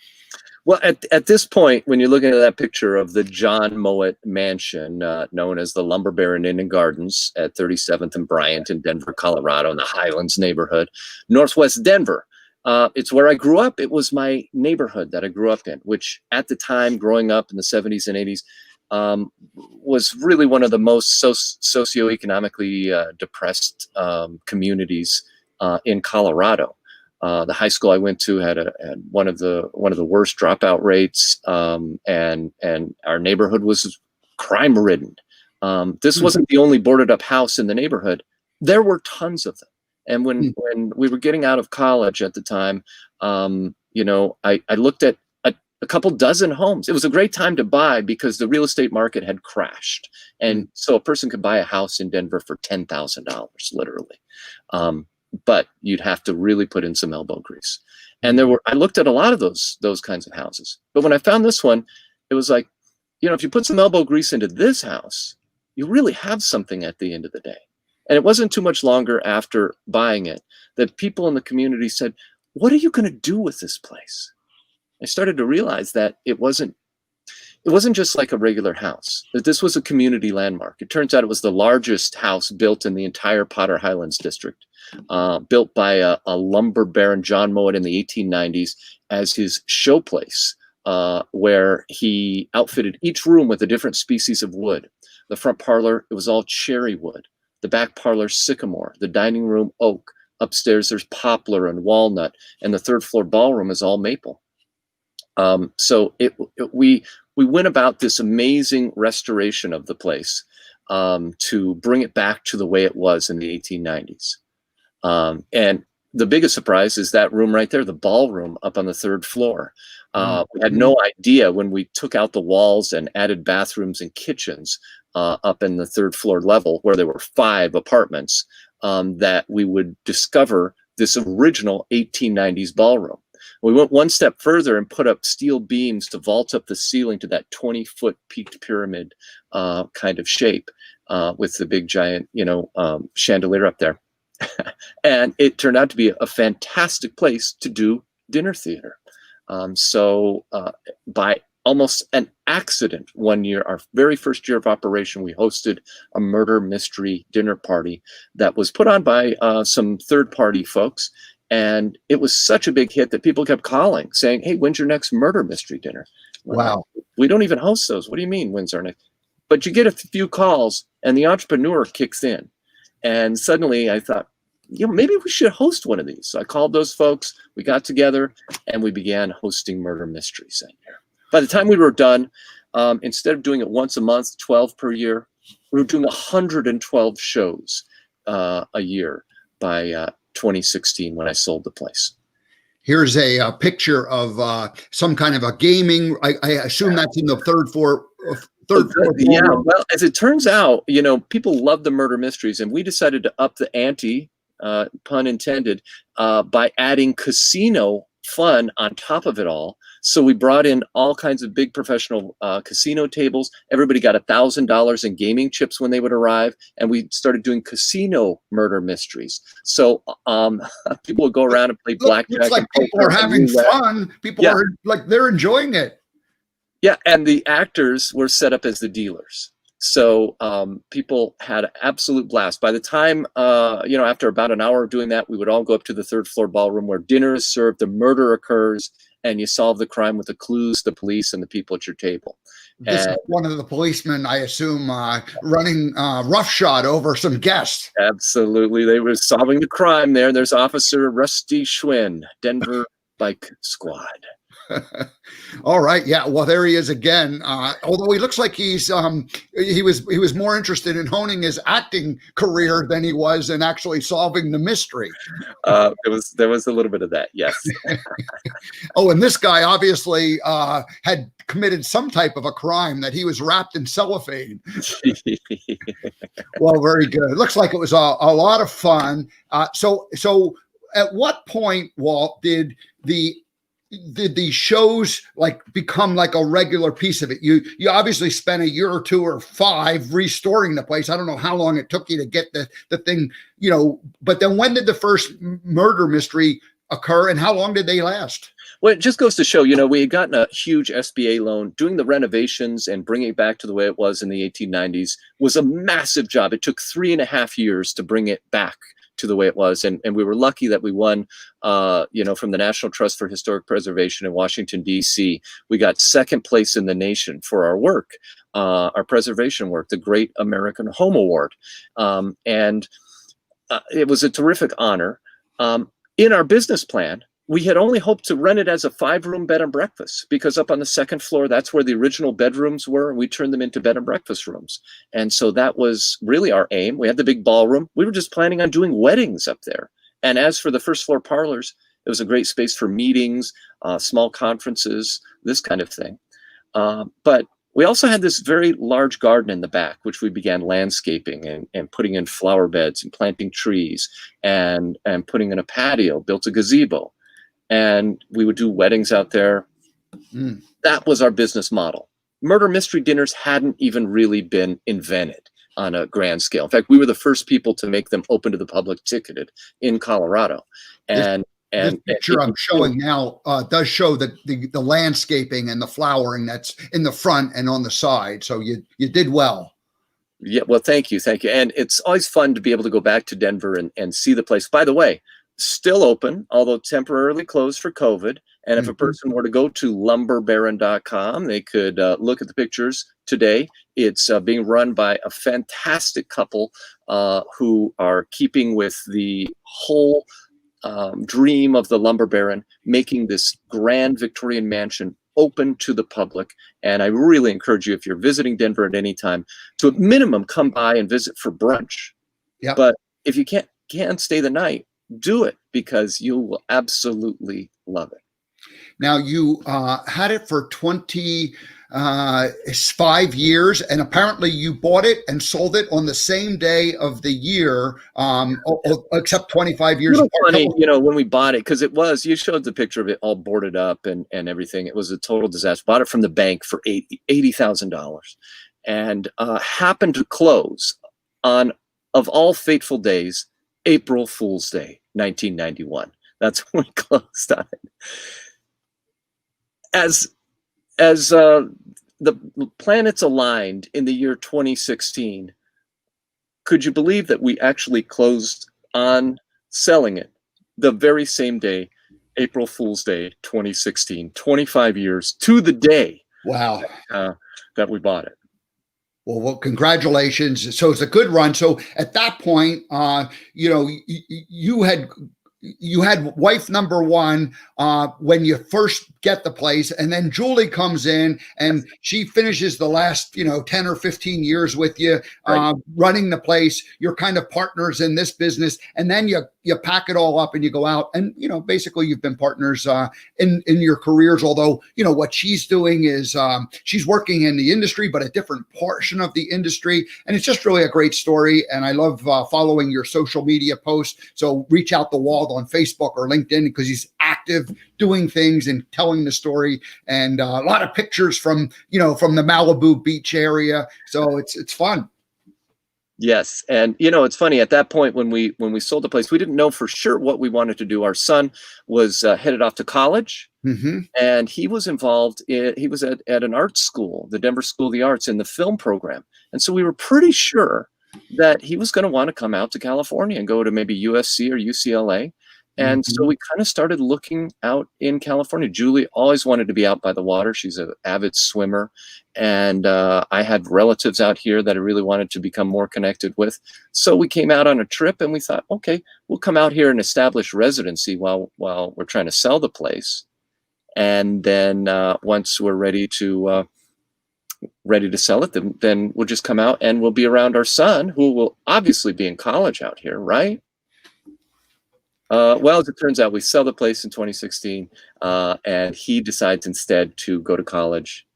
Well, at this point, when you're looking at that picture of the John Mowat Mansion, known as the Lumber Baron Inn and Gardens at 37th and Bryant in Denver, Colorado, in the Highlands neighborhood, Northwest Denver. It's where I grew up. It was my neighborhood that I grew up in, which at the time, growing up in the 70s and 80s, was really one of the most socioeconomically depressed communities in Colorado. The high school I went to had one of the worst dropout rates, and our neighborhood was crime ridden. This wasn't the only boarded up house in the neighborhood. There were tons of them. And when we were getting out of college at the time, I looked at a couple dozen homes. It was a great time to buy because the real estate market had crashed. And so a person could buy a house in Denver for $10,000, literally. But you'd have to really put in some elbow grease. And I looked at a lot of those kinds of houses. But when I found this one, it was like, if you put some elbow grease into this house, you really have something at the end of the day. And it wasn't too much longer after buying it that people in the community said, what are you going to do with this place? I started to realize that it wasn't just like a regular house, that this was a community landmark. It turns out it was the largest house built in the entire Potter Highlands district, built by a lumber baron, John Mowat, in the 1890s as his showplace, where he outfitted each room with a different species of wood. The front parlor, it was all cherry wood. The back parlor, sycamore. The dining room, oak. Upstairs, there's poplar and walnut. And the third floor ballroom is all maple. So we went about this amazing restoration of the place to bring it back to the way it was in the 1890s. And the biggest surprise is that room right there, the ballroom up on the third floor. We had no idea when we took out the walls and added bathrooms and kitchens up in the third floor level, where there were 5 apartments, that we would discover this original 1890s ballroom. We went one step further and put up steel beams to vault up the ceiling to that 20-foot peaked pyramid kind of shape, with the big giant, chandelier up there. And it turned out to be a fantastic place to do dinner theater. So by almost an accident, one year, our very first year of operation, we hosted a murder mystery dinner party that was put on by some third-party folks. And it was such a big hit that people kept calling, saying, hey, when's your next murder mystery dinner? Wow. We don't even host those. What do you mean, when's our next? But you get a few calls, and the entrepreneur kicks in. And suddenly I thought, maybe we should host one of these. So I called those folks, we got together, and we began hosting murder mysteries in here. By the time we were done, instead of doing it once a month, 12 per year, we were doing 112 shows a year by 2016 when I sold the place. Here's a picture of some kind of a gaming. I assume that's in the third floor. Yeah, well, as it turns out, people love the murder mysteries, and we decided to up the ante, pun intended, by adding casino fun on top of it all. So we brought in all kinds of big professional casino tables. Everybody got $1,000 in gaming chips when they would arrive, and we started doing casino murder mysteries. So people would go around and play blackjack. Looks like people are having fun. People are like, they're enjoying it. Yeah, and the actors were set up as the dealers. So people had an absolute blast. By the time, after about an hour of doing that, we would all go up to the third floor ballroom where dinner is served, the murder occurs, and you solve the crime with the clues, the police, and the people at your table. This is one of the policemen, I assume, running roughshod over some guests. Absolutely. They were solving the crime there. There's Officer Rusty Schwinn, Denver Bike Squad. All right. Yeah. Well, there he is again. Although he looks like he was more interested in honing his acting career than he was in actually solving the mystery. There was a little bit of that. Yes. Oh, and this guy obviously had committed some type of a crime that he was wrapped in cellophane. Well, very good. It looks like it was a lot of fun. So at what point, Walt, did the shows become like a regular piece of it? You obviously spent a year or 2 or 5 restoring the place. I don't know how long it took you to get the thing, but then when did the first murder mystery occur, and how long did they last? Well, it just goes to show, we had gotten a huge SBA loan. Doing the renovations and bringing it back to the way it was in the 1890s was a massive job. It took 3.5 years to bring it back to the way it was. And we were lucky that we won, from the National Trust for Historic Preservation in Washington, D.C. We got 2nd place in the nation for our work, our preservation work, the Great American Home Award. And it was a terrific honor. in our business plan, we had only hoped to rent it as a 5-room bed and breakfast, because up on the second floor, that's where the original bedrooms were, and we turned them into bed and breakfast rooms. And so that was really our aim. We had the big ballroom. We were just planning on doing weddings up there. And as for the first floor parlors, it was a great space for meetings, small conferences, this kind of thing. But we also had this very large garden in the back, which we began landscaping and putting in flower beds and planting trees and putting in a patio, built a gazebo. And we would do weddings out there. That was our business model. Murder mystery dinners hadn't even really been invented on a grand scale. In fact, we were the first people to make them open to the public, ticketed in Colorado. And this picture I'm showing now does show the landscaping and the flowering that's in the front and on the side. So you did well. Yeah, well, thank you. And it's always fun to be able to go back to Denver and see the place. By the way, still open, although temporarily closed for COVID. And if a person were to go to lumberbaron.com, they could look at the pictures today. It's being run by a fantastic couple who are keeping with the whole dream of the Lumber Baron, making this grand Victorian mansion open to the public. And I really encourage you, if you're visiting Denver at any time, to at minimum come by and visit for brunch. Yep. But if you can't stay the night, do it, because you will absolutely love it. Now, you had it for 25 years, and apparently you bought it and sold it on the same day of the year, except 25 years apart. Funny, when we bought it, because you showed the picture of it all boarded up and everything. It was a total disaster. Bought it from the bank for $80,000 and happened to close on, of all fateful days, April Fool's Day, 1991. That's when we closed on it. As the planets aligned in the year 2016, could you believe that we actually closed on selling it the very same day, April Fool's Day, 2016, 25 years to the day. Wow. That we bought it. Well, congratulations. So it's a good run. So at that point, you had wife number one when you first get the place, and then Julie comes in and she finishes the last 10 or 15 years with you, right, running the place. You're kind of partners in this business, and then you pack it all up and you go out, and basically you've been partners in your careers. Although what she's doing is she's working in the industry, but a different portion of the industry, and it's just really a great story. And I love following your social media posts. So reach out to Walt on Facebook or LinkedIn, because he's active doing things and telling the story, and a lot of pictures from the Malibu beach area. So it's fun. Yes. And it's funny, at that point when we sold the place, we didn't know for sure what we wanted to do. Our son was headed off to college, and he was involved he was at an art school, the Denver School of the Arts, in the film program. And so we were pretty sure that he was going to want to come out to California and go to maybe USC or UCLA. And so we kind of started looking out in California. Julie always wanted to be out by the water. She's an avid swimmer. And I had relatives out here that I really wanted to become more connected with. So we came out on a trip, and we thought, okay, we'll come out here and establish residency while we're trying to sell the place. And then once we're ready to sell it, then we'll just come out and we'll be around our son, who will obviously be in college out here, right? Well, as it turns out, we sell the place in 2016, and he decides instead to go to college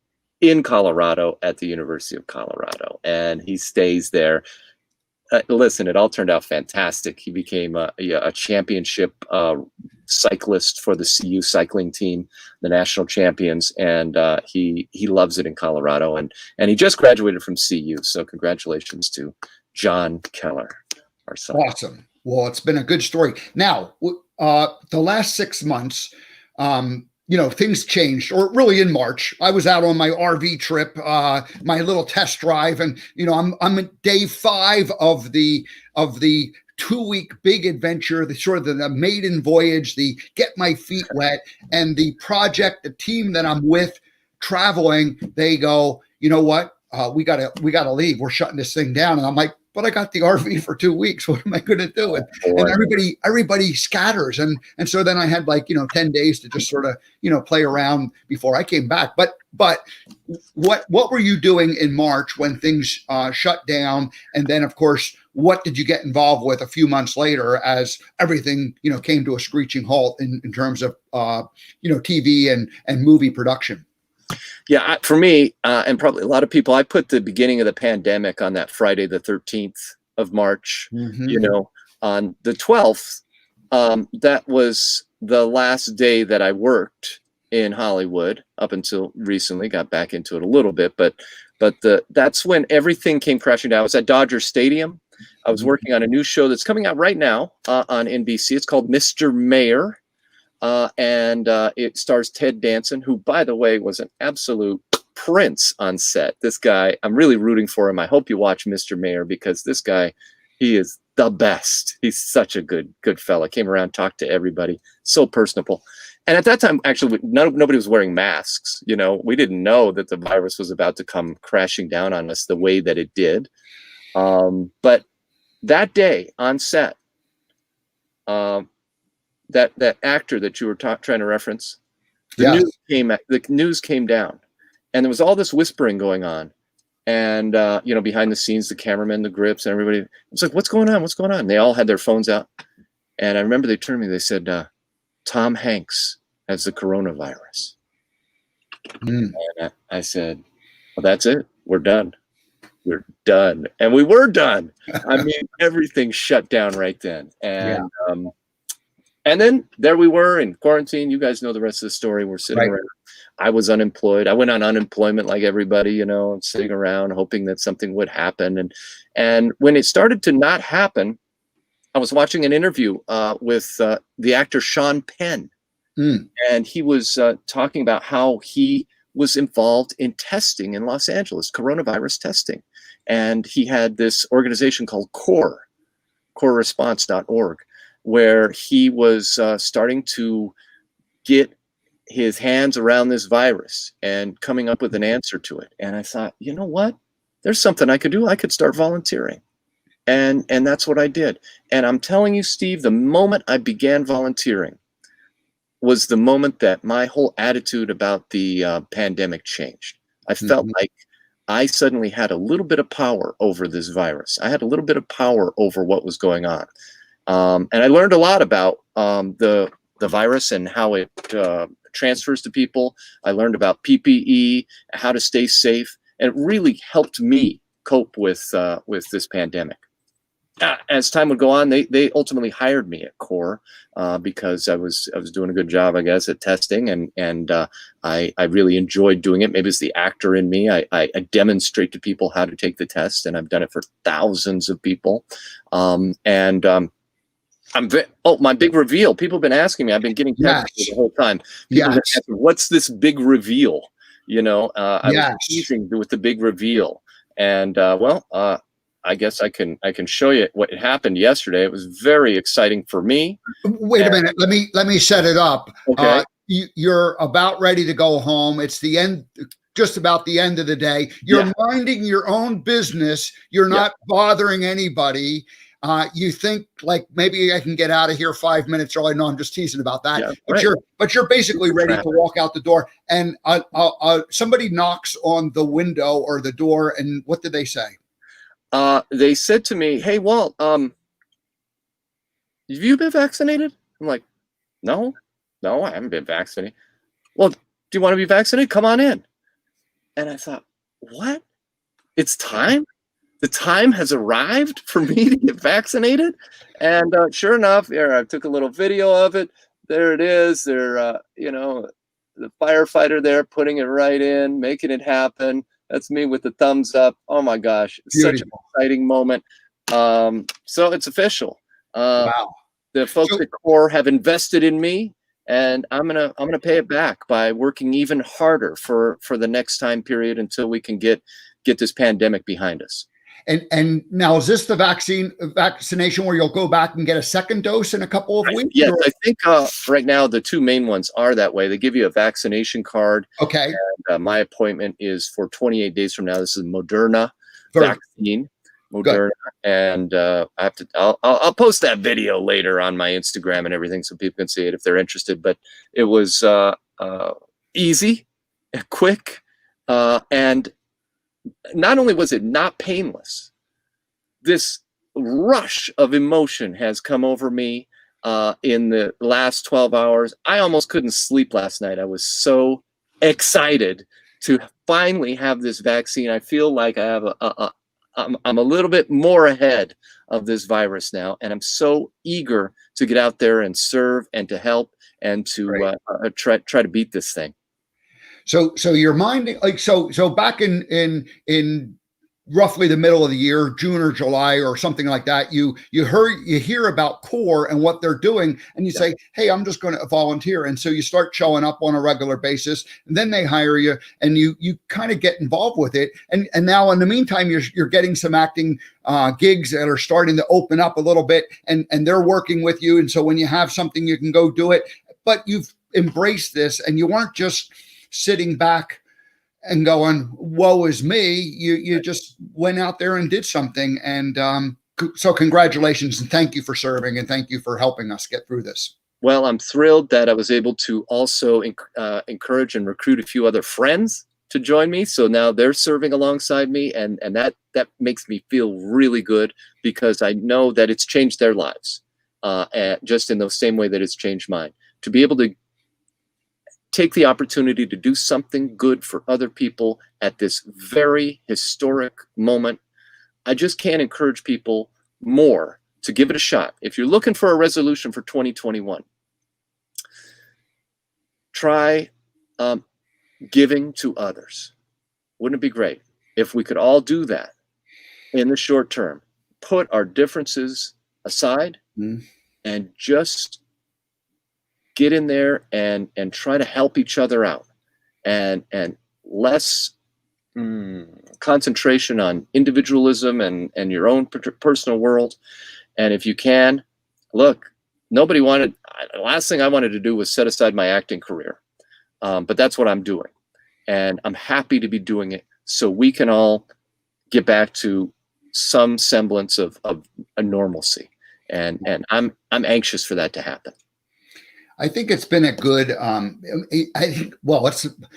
in Colorado at the University of Colorado, and he stays there. Listen, it all turned out fantastic. He became a championship cyclist for the CU cycling team, the national champions, and he loves it in Colorado, and he just graduated from CU. So congratulations to John Keller, our son. Awesome. Well, it's been a good story. Now, the last 6 months, things changed, or really in March. I was out on my RV trip, my little test drive, and I'm at day 5 of the 2-week big adventure, the sort of the maiden voyage, the get my feet wet, and the project, the team that I'm with traveling. They go, you know what? We gotta leave. We're shutting this thing down. And I'm like, but I got the RV for 2 weeks. What am I going to do? And everybody scatters. And so then I had 10 days to just sort of, play around before I came back. But what were you doing in March when things shut down? And then, of course, what did you get involved with a few months later as everything, came to a screeching halt in terms of, TV and movie production? Yeah, for me, and probably a lot of people, I put the beginning of the pandemic on that Friday, the 13th of March. On the 12th, that was the last day that I worked in Hollywood up until recently. Got back into it a little bit, but that's when everything came crashing down. I was at Dodger Stadium. I was working on a new show that's coming out right now on NBC. It's called Mr. Mayor. And it stars Ted Danson, who, by the way, was an absolute prince on set. This guy, I'm really rooting for him. I hope you watch Mr. Mayor, because this guy, he is the best. He's such a good fella. Came around, talked to everybody, so personable. And at that time, actually, nobody was wearing masks. We didn't know that the virus was about to come crashing down on us the way that it did. But that day on set, that actor that you were trying to reference, the news came down, and there was all this whispering going on, and behind the scenes, the cameramen, the grips, and everybody was like, "What's going on? What's going on?" They all had their phones out, and I remember they turned to me. They said, "Tom Hanks has the coronavirus." And I said, "Well, that's it. We're done. We're done," and we were done. I mean, everything shut down right then, and. And then there we were in quarantine. You guys know the rest of the story. We're sitting around. I was unemployed. I went on unemployment like everybody, sitting around hoping that something would happen. And when it started to not happen, I was watching an interview with the actor Sean Penn. And he was talking about how he was involved in testing in Los Angeles, coronavirus testing. And he had this organization called coreresponse.org. Where he was starting to get his hands around this virus and coming up with an answer to it. And I thought, you know what? There's something I could do. I could start volunteering. And that's what I did. And I'm telling you, Steve, the moment I began volunteering was the moment that my whole attitude about the pandemic changed. I felt like I suddenly had a little bit of power over this virus. I had a little bit of power over what was going on. And I learned a lot about the virus and how it transfers to people. I learned about PPE, how to stay safe, and it really helped me cope with this pandemic. As time would go on, they ultimately hired me at Core because I was doing a good job, I guess, at testing, and I really enjoyed doing it. Maybe it's the actor in me. I demonstrate to people how to take the test, and I've done it for thousands of people. My big reveal. People have been asking me. I've been getting texts the whole time. People have been asking, what's this big reveal? I was teasing with the big reveal. And I guess I can show you what happened yesterday. It was very exciting for me. Wait a minute. Let me set it up. Okay. You're about ready to go home. It's the end. Just about the end of the day. You're minding your own business. You're not bothering anybody. You think like maybe I can get out of here 5 minutes early. No, I'm just teasing about that. But you're basically ready to walk out the door, and somebody knocks on the window or the door, and what did they say? They said to me, "Hey, Walt, have you been vaccinated?" I'm like, No, I haven't been vaccinated." "Well, do you want to be vaccinated? Come on in." And I thought, what? It's time? The time has arrived for me to get vaccinated? And sure enough, I took a little video of it. There it is. They're, the firefighter there putting it right in, making it happen. That's me with the thumbs up. Oh my gosh, it's such an exciting moment. So it's official. Wow. The folks at Core have invested in me, and I'm gonna pay it back by working even harder for the next time period until we can get this pandemic behind us. And now, is this the vaccination where you'll go back and get a second dose in a couple of weeks? Yes, I think right now the two main ones are that way. They give you a vaccination card. Okay. And, my appointment is for 28 days from now. This is Moderna vaccine. Moderna, and I have to. I'll post that video later on my Instagram and everything, so people can see it if they're interested. But it was easy, quick, and not only was it not painless, this rush of emotion has come over me in the last 12 hours. I almost couldn't sleep last night. I was so excited to finally have this vaccine. I feel like I have I'm a little bit more ahead of this virus now, and I'm so eager to get out there and serve and to help and to try to beat this thing. So your mind, like, so back in roughly the middle of the year, June or July or something like that, you hear about CORE and what they're doing, and you say, hey, I'm just going to volunteer. And so you start showing up on a regular basis, and then they hire you, and you kind of get involved with it. And now in the meantime, you're getting some acting gigs that are starting to open up a little bit, and they're working with you. And so when you have something, you can go do it. But you've embraced this, and you weren't just sitting back and going, woe is me. You just went out there and did something. And so congratulations, and thank you for serving, and thank you for helping us get through this. Well, I'm thrilled that I was able to also encourage and recruit a few other friends to join me. So now they're serving alongside me, and that makes me feel really good, because I know that it's changed their lives, just in the same way that it's changed mine. To be able to take the opportunity to do something good for other people at this very historic moment, I just can't encourage people more to give it a shot. If you're looking for a resolution for 2021, try giving to others. Wouldn't it be great if we could all do that in the short term? Put our differences aside and just get in there and try to help each other out, and less concentration on individualism and your own personal world. And if you can, look, the last thing I wanted to do was set aside my acting career. But that's what I'm doing. And I'm happy to be doing it so we can all get back to some semblance of a normalcy. And I'm anxious for that to happen. I think it's been a good,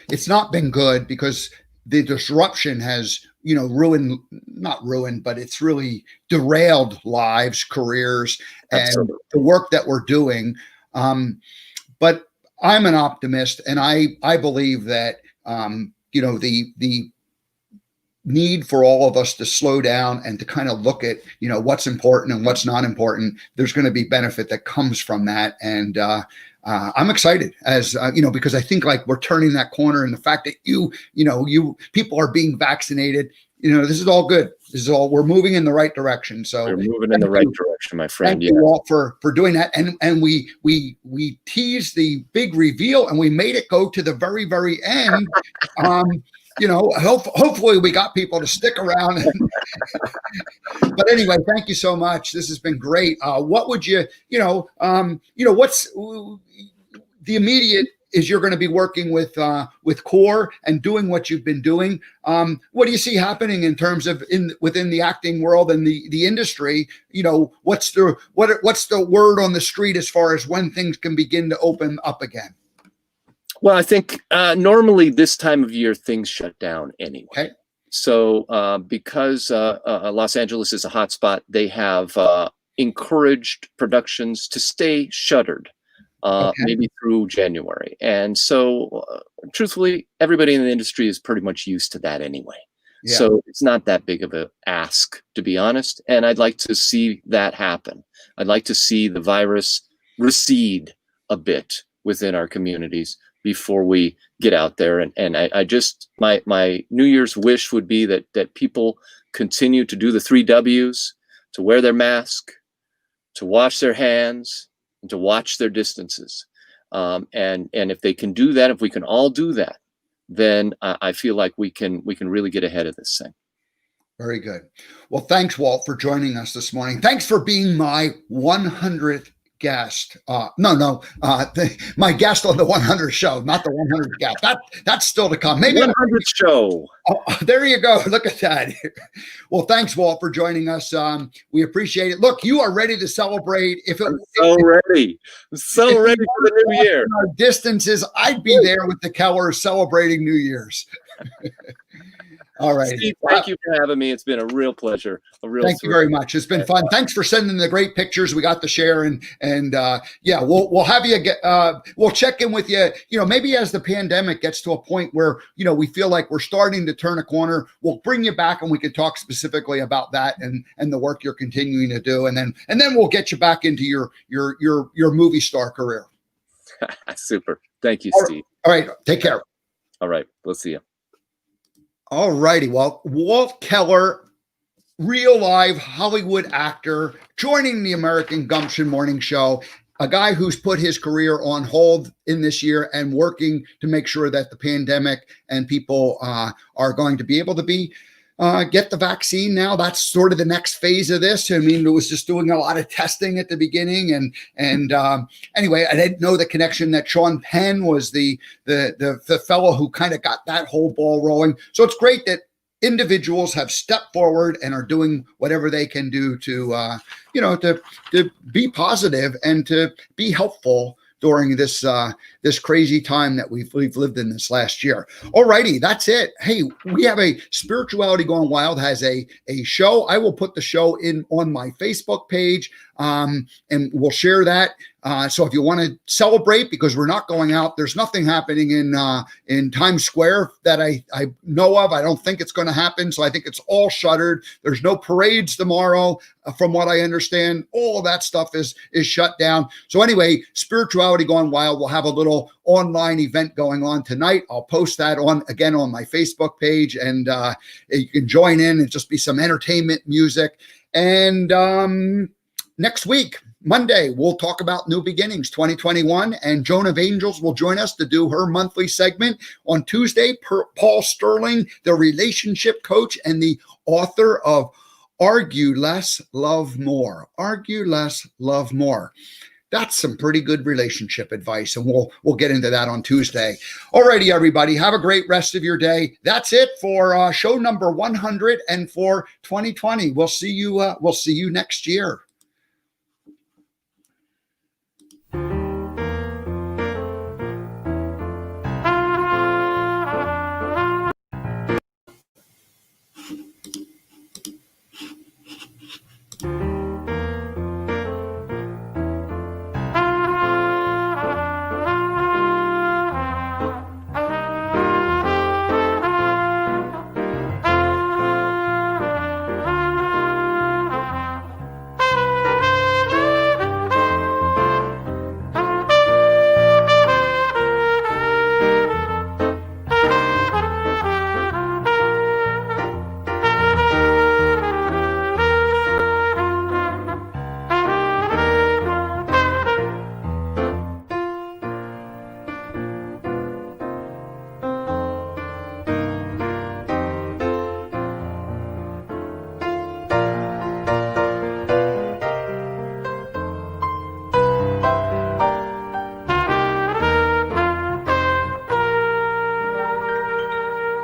it's not been good, because the disruption has, not ruined, but it's really derailed lives, careers, and the work that we're doing. But I'm an optimist, and I believe that, the need for all of us to slow down and to kind of look at, what's important and what's not important. There's going to be benefit that comes from that. And I'm excited, as because I think like we're turning that corner, and the fact that you people are being vaccinated, this is all good. We're moving in the right direction. So we're moving in the right direction, my friend. Thank you, Walt, for doing that. And we teased the big reveal, and we made it go to the very, very end. Hopefully we got people to stick around. But anyway, thank you so much. This has been great. What would what's the immediate is you're going to be working with CORE and doing what you've been doing. What do you see happening in terms of within the acting world and the industry? What's the word on the street as far as when things can begin to open up again? Well, I think normally this time of year things shut down anyway. Okay. So because Los Angeles is a hotspot, they have encouraged productions to stay shuttered, maybe through January. And so truthfully, everybody in the industry is pretty much used to that anyway. Yeah. So it's not that big of an ask, to be honest. And I'd like to see that happen. I'd like to see the virus recede a bit within our communities before we get out there. And I just, my New Year's wish would be that people continue to do the 3 W's, to wear their mask, to wash their hands, and to watch their distances. And if they can do that, if we can all do that, then I feel like we can really get ahead of this thing. Very good. Well, thanks, Walt, for joining us this morning. Thanks for being my 100th guest. My guest on the 100 show, not the 100 guest. That's still to come. Maybe 100 show. Oh, there you go. Look at that. Well, thanks, Walt, for joining us. We appreciate it. Look, you are ready to celebrate. I'm so ready for the new year. Our distances, I'd be there with the Kellers celebrating New Year's. All right. Steve, thank you for having me. It's been a real pleasure. Thank you very much. It's been fun. Thanks for sending the great pictures we got to share. And yeah, we'll have you get, we'll check in with you, maybe as the pandemic gets to a point where, we feel like we're starting to turn a corner, we'll bring you back and we can talk specifically about that and the work you're continuing to do. And then we'll get you back into your movie star career. Super. Thank you, Steve. All right. Take care. All right. We'll see you. All righty. Well, Walt Keller, real live Hollywood actor, joining the American Gumption Morning Show, a guy who's put his career on hold in this year and working to make sure that the pandemic and people are going to be able to get the vaccine now. That's sort of the next phase of this. I mean, it was just doing a lot of testing at the beginning. And anyway, I didn't know the connection that Sean Penn was the fellow who kind of got that whole ball rolling. So it's great that individuals have stepped forward and are doing whatever they can do to be positive and to be helpful during this crazy time that we've lived in this last year. All righty, that's it. Hey, we have a Spirituality Gone Wild has a show. I will put the show on my Facebook page, and we'll share that. So if you want to celebrate, because we're not going out, there's nothing happening in Times Square that I know of. I don't think it's going to happen. So I think it's all shuttered. There's no parades tomorrow, from what I understand. All of that stuff is shut down. So anyway, Spirituality Gone Wild will have a little online event going on tonight. I'll post that on my Facebook page, and you can join in and just be some entertainment, music. And next week, Monday, we'll talk about New Beginnings 2021, and Joan of Angels will join us to do her monthly segment. On Tuesday, Paul Sterling, the relationship coach and the author of Argue Less, Love More. Argue Less, Love More. That's some pretty good relationship advice, and we'll get into that on Tuesday. Alrighty, everybody, have a great rest of your day. That's it for show number 100 and for 2020. We'll see you next year.